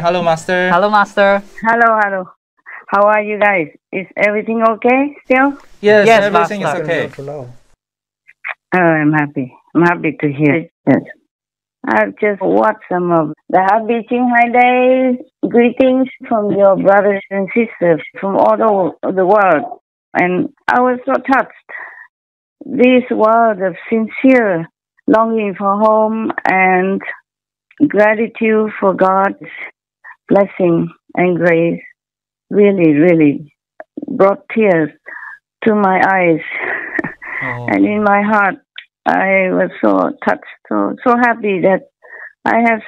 Hello, Master. Hello, Master. Hello, hello. How are you guys? Is everything okay still? Yes, Yes, everything is Master. okay. Oh, I'm happy. I'm happy to hear it. Yes. I've just watched some of the Happy Qinghai Day greetings from your brothers and sisters from all over the world. And I was so touched. This word of sincere longing for home and gratitude for God's blessing and grace really, really brought tears to my eyes. And in my heart, I was so touched, so happy that I have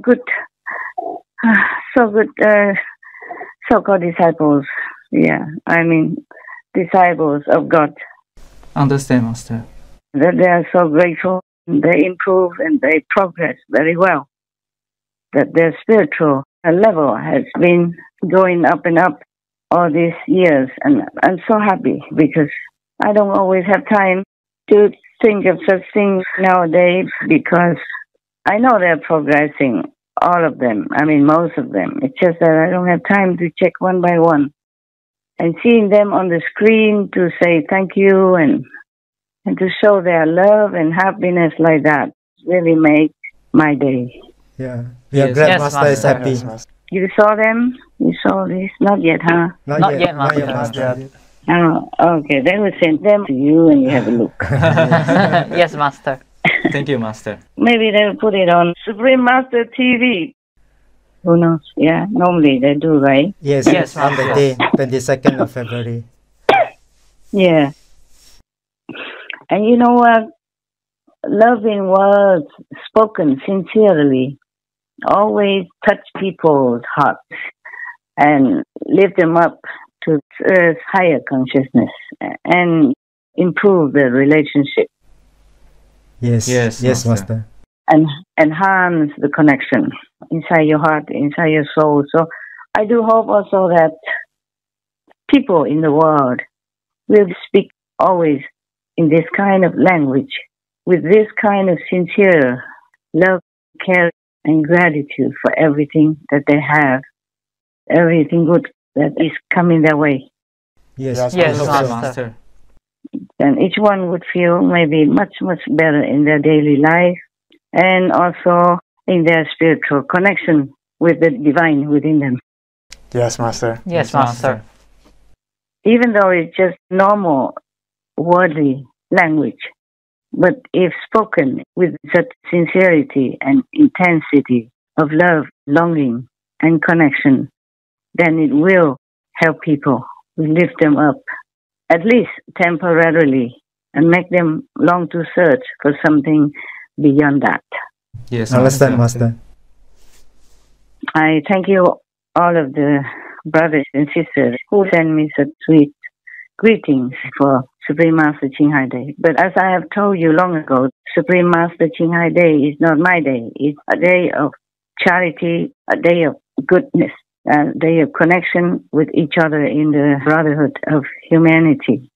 good so-called disciples. Yeah, I mean disciples of God. Understand, Master. That they are so grateful. They improve and they progress very well. That their spiritual level has been going up and up all these years, and I'm so happy because I don't always have time to think of such things nowadays because I know they're progressing, all of them. I mean, most of them. It's just that I don't have time to check one by one. And seeing them on the screen to say thank you and to show their love and happiness like that really makes my day. Yeah, we are glad Master is happy. You saw them? You saw this? Not yet, huh? Not yet, Master. Oh, okay. Then we send them to you and you have a look. Yes, Master. Thank you, Master. Maybe they'll put it on Supreme Master TV. Who knows? Yeah, normally they do, right? Yes, Yes, on the Master. day, 22nd of February. Yeah. And you know what? Loving words spoken sincerely always touch people's hearts and lift them up to higher consciousness and improve the relationship Yes, Yes, yes, Master. Master. and enhance the connection inside your heart, inside your soul. So I do hope also that people in the world will speak always in this kind of language, with this kind of sincere love, care, and gratitude for everything that they have, everything good that is coming their way. Yes, Yes, Okay, Master. Master. And each one would feel maybe much, much better in their daily life and also in their spiritual connection with the divine within them. Yes, Master. Yes, Master. Even though it's just normal, worldly language, but if spoken with such sincerity and intensity of love, longing, and connection, then it will help people, lift them up, at least temporarily, and make them long to search for something beyond that. Yes, Understand, Master. Master. I thank you, all of the brothers and sisters who send me such sweet greetings for Supreme Master Qinghai Day. But as I have told you long ago, Supreme Master Qinghai Day is not my day. It's a day of charity, a day of goodness, a day of connection with each other in the brotherhood of humanity.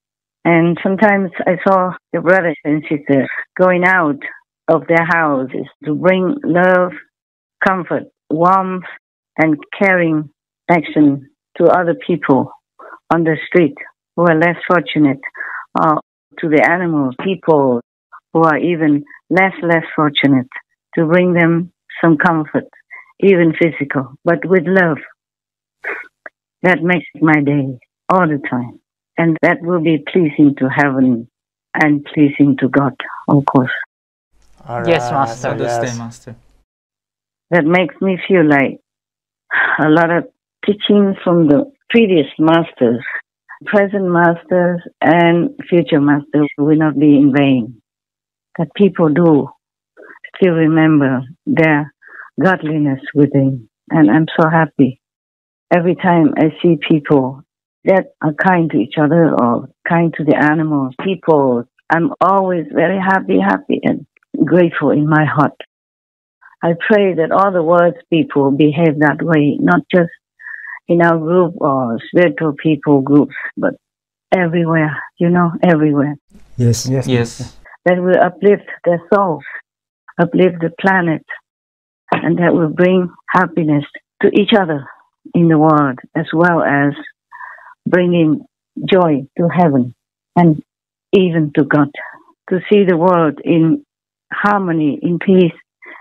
And sometimes I saw the brothers and sisters going out of their houses to bring love, comfort, warmth, and caring action to other people on the street who are less fortunate, or to the animals, people who are even less fortunate, to bring them some comfort, even physical, but with love. That makes my day all the time. And that will be pleasing to heaven and pleasing to God, of course. All Yes, right, Master. Understand, yes. Master. That makes me feel like a lot of teachings from the previous masters, present masters and future masters will not be in vain. That people do still remember their godliness within. And I'm so happy. Every time I see people that are kind to each other or kind to the animals, people, I'm always very happy and grateful in my heart. I pray that all the world's people behave that way, not just in our group or spiritual people groups, but everywhere, everywhere. Yes, Yes. That will uplift their souls, uplift the planet, and that will bring happiness to each other in the world, as well as bringing joy to heaven and even to God. To see the world in harmony, in peace,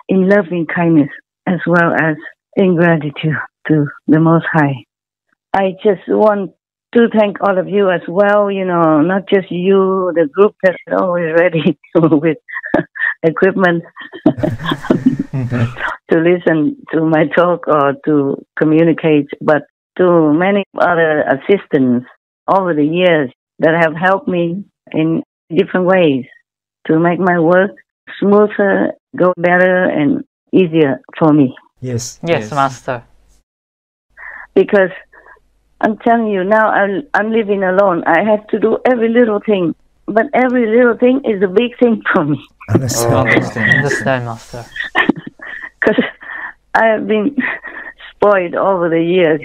in loving kindness, as well as in gratitude to the Most High. I just want to thank all of you as well, not just you, the group that's always ready with equipment to listen to my talk or to communicate, but to many other assistants over the years that have helped me in different ways to make my work smoother, go better, and easier for me. Yes. Yes, Master. Because I'm telling you now, I'm living alone. I have to do every little thing, but every little thing is a big thing for me. Understand, Master. Because I have been spoiled over the years.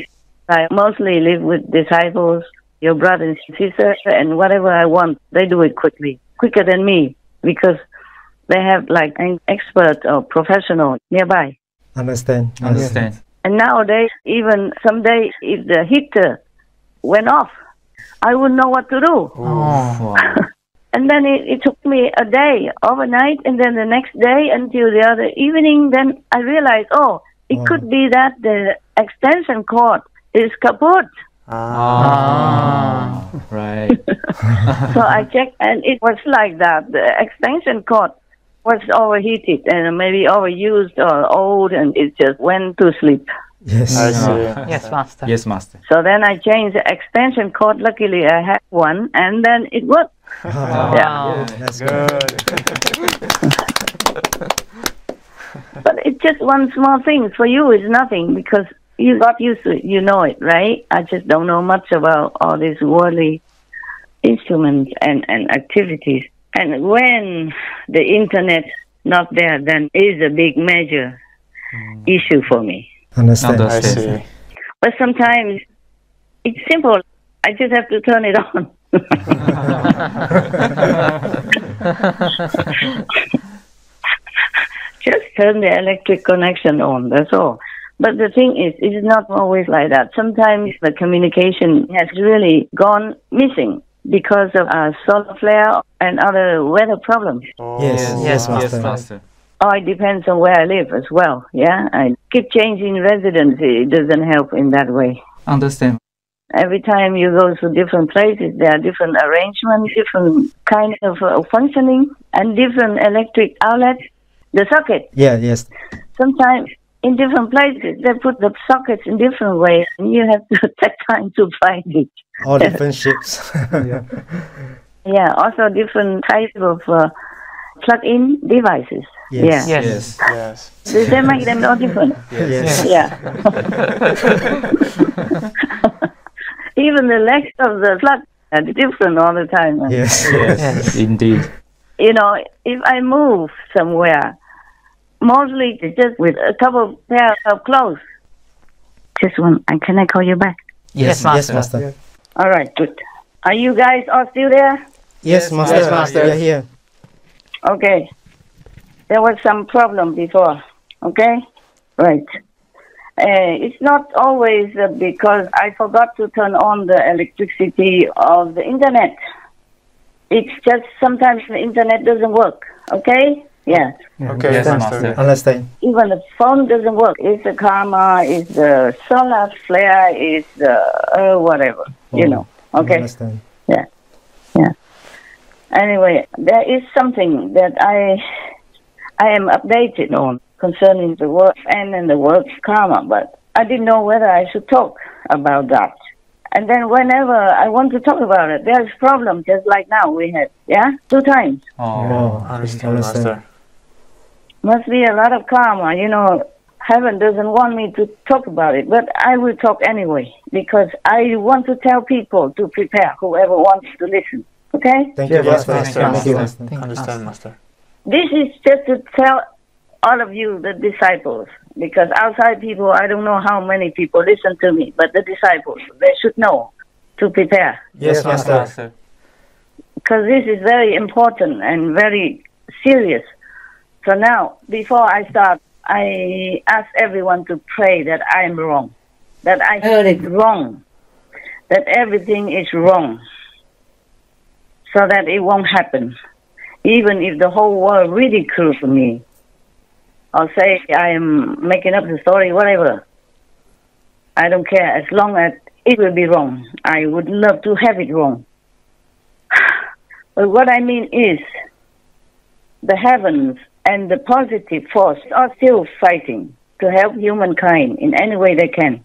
I mostly live with disciples, your brothers and sisters, and whatever I want, they do it quickly, quicker than me, because they have like an expert or professional nearby. Understand. And nowadays, even someday, if the heater went off, I wouldn't know what to do. Oh. And then it took me a day, overnight, and then the next day until the other evening. Then I realized, it could be that the extension cord is kaput. Right. So I checked, and it was like that. The extension cord was overheated and maybe overused or old, and it just went to sleep. Yes. I see. Yes, Master. Yes, Master. So then I changed the extension cord. Luckily, I had one, and then it worked. Wow. That's Good. But it's just one small thing. For you, it's nothing because you got used to it. You know it, right? I just don't know much about all these worldly instruments and activities. And when the internet not there, then is a big major issue for me. Understand. I see. But sometimes it's simple. I just have to turn it on. Just turn the electric connection on, that's all. But the thing is, it's not always like that. Sometimes the communication has really gone missing because of solar flare and other weather problems. Yes, Master. Master. It depends on where I live as well, yeah? I keep changing residency. It doesn't help in that way. Understand. Every time you go to different places, there are different arrangements, different kind of functioning, and different electric outlets. The socket. Yes. Sometimes in different places, they put the sockets in different ways, and you have to take time to find it. All different shapes. Yeah, also different types of plug-in devices. Yes. Yeah. Yes. Yes. So they make them all different. Yes. Yeah. Even the legs of the plug are different all the time. Yes. Yes, indeed. If I move somewhere, mostly just with a couple pair of clothes. Just one. Can I call you back? Yes, Yes, Master. Master. All right, good. Are you guys all still there? Yes, Master. Yes, Master. We are here. Okay. There was some problem before. Okay? Right. It's not always because I forgot to turn on the electricity of the internet. It's just sometimes the internet doesn't work. Okay? Yeah. Okay, Yes, Master. Master. Understand. Even the phone doesn't work. It's the karma, it's the solar flare, it's the whatever. Okay? Understand. Yeah. Anyway, there is something that I am updated on concerning the work and the work karma, but I didn't know whether I should talk about that. And then whenever I want to talk about it, there's problems just like now we had, 2 times. Understand, Master. Must be a lot of karma, heaven doesn't want me to talk about it, but I will talk anyway, because I want to tell people to prepare, whoever wants to listen. Okay? Thank you, Yes, Master. Master. Thank you, Master. Understand, Master. This is just to tell all of you, the disciples, because outside people, I don't know how many people listen to me, but the disciples, they should know to prepare. Yes, Master. Because this is very important and very serious. So now, before I start, I ask everyone to pray that I'm wrong, that I heard it wrong, that everything is wrong, so that it won't happen. Even if the whole world ridicules me, or say I am making up the story, whatever. I don't care, as long as it will be wrong. I would love to have it wrong. But what I mean is, the heavens and the positive force are still fighting to help humankind in any way they can,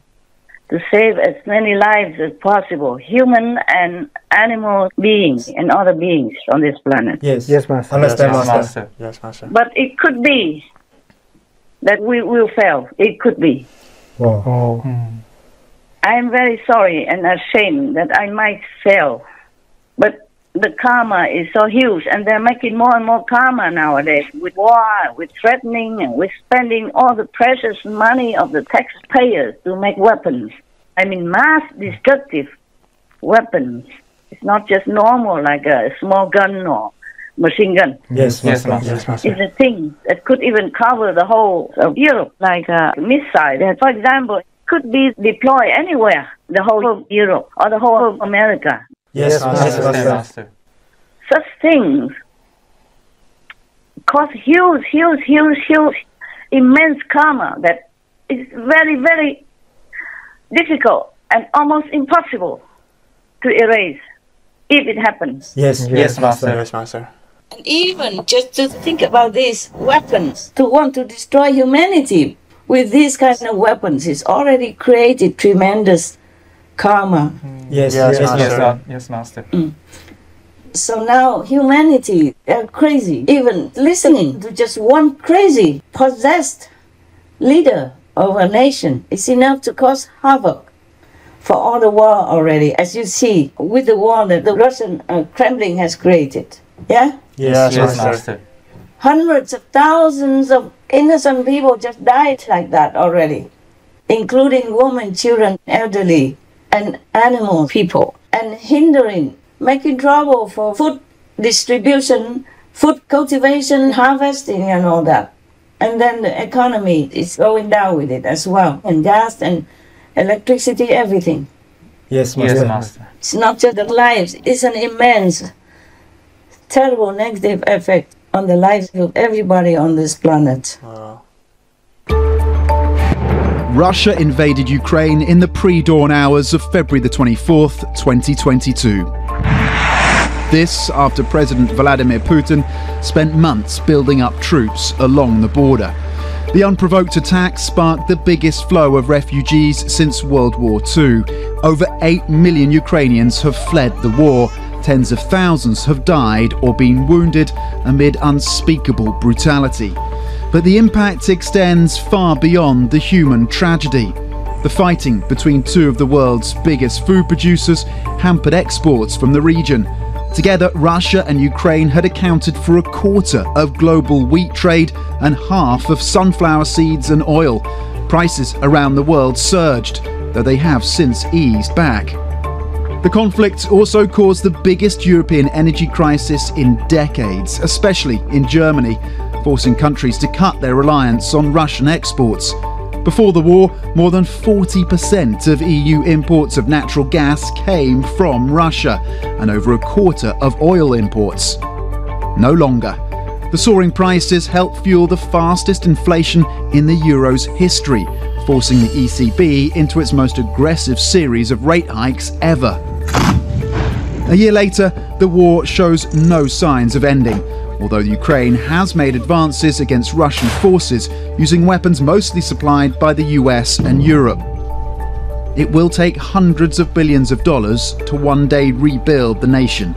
to save as many lives as possible, human and animal beings and other beings on this planet. Yes. Yes, Master. Understand, Yes, Master. Yes, Master. But it could be that we will fail. It could be. Wow. Oh. I am very sorry and ashamed that I might fail. But the karma is so huge, and they're making more and more karma nowadays with war, with threatening, and with spending all the precious money of the taxpayers to make weapons. I mean, mass destructive weapons. It's not just normal like a small gun or machine gun. Yes, Yes, Master. Master. Yes, Master. It's a thing that could even cover the whole of Europe, like a missile that, for example, could be deployed anywhere, the whole of Europe or the whole of America. Yes, Yes, Master. Master. Understand, Master. Such things cause huge, immense karma that is very, very difficult and almost impossible to erase if it happens. Yes, Yes, Master. Yes, Master. And even just to think about these weapons, to want to destroy humanity with these kind of weapons is already created tremendous karma. Yes, Yes, yes, Master. Master. Yes, Master. So now humanity, they're crazy. Even listening to just one crazy, possessed leader of a nation is enough to cause havoc for all the war already, as you see with the war that the Russian Kremlin has created. Yeah? Yes, Yes, Master. Master. Hundreds of thousands of innocent people just died like that already, including women, children, elderly, and animal people, and hindering, making trouble for food distribution, food cultivation, harvesting, and all that. And then the economy is going down with it as well, and gas and electricity, everything. Yes, Master. Yes, Master. It's not just the lives, it's an immense, terrible negative effect on the lives of everybody on this planet. Russia invaded Ukraine in the pre-dawn hours of February the 24th, 2022. This after President Vladimir Putin spent months building up troops along the border. The unprovoked attack sparked the biggest flow of refugees since World War II. Over 8 million Ukrainians have fled the war. Tens of thousands have died or been wounded amid unspeakable brutality. But the impact extends far beyond the human tragedy. The fighting between two of the world's biggest food producers hampered exports from the region. Together, Russia and Ukraine had accounted for a quarter of global wheat trade and half of sunflower seeds and oil. Prices around the world surged, though they have since eased back. The conflict also caused the biggest European energy crisis in decades, especially in Germany, forcing countries to cut their reliance on Russian exports. Before the war, more than 40% of EU imports of natural gas came from Russia, and over a quarter of oil imports. No longer. The soaring prices helped fuel the fastest inflation in the euro's history, forcing the ECB into its most aggressive series of rate hikes ever. A year later, the war shows no signs of ending, although Ukraine has made advances against Russian forces using weapons mostly supplied by the US and Europe. It will take hundreds of billions of dollars to one day rebuild the nation.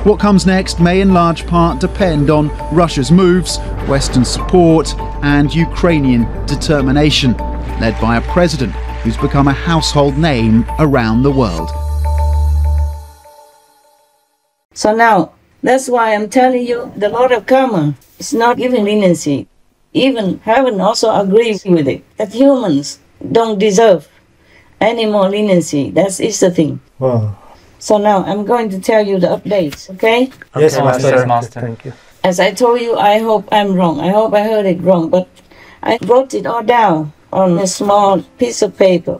What comes next may in large part depend on Russia's moves, Western support, and Ukrainian determination, led by a president who's become a household name around the world. So now, that's why I'm telling you, the Lord of Karma is not giving leniency. Even heaven also agrees with it, that humans don't deserve any more leniency. That is the thing. Wow. So now I'm going to tell you the updates, okay? Yes, Okay, Master. Yes, Master. Thank you. As I told you, I hope I'm wrong. I hope I heard it wrong, but I wrote it all down on a small piece of paper.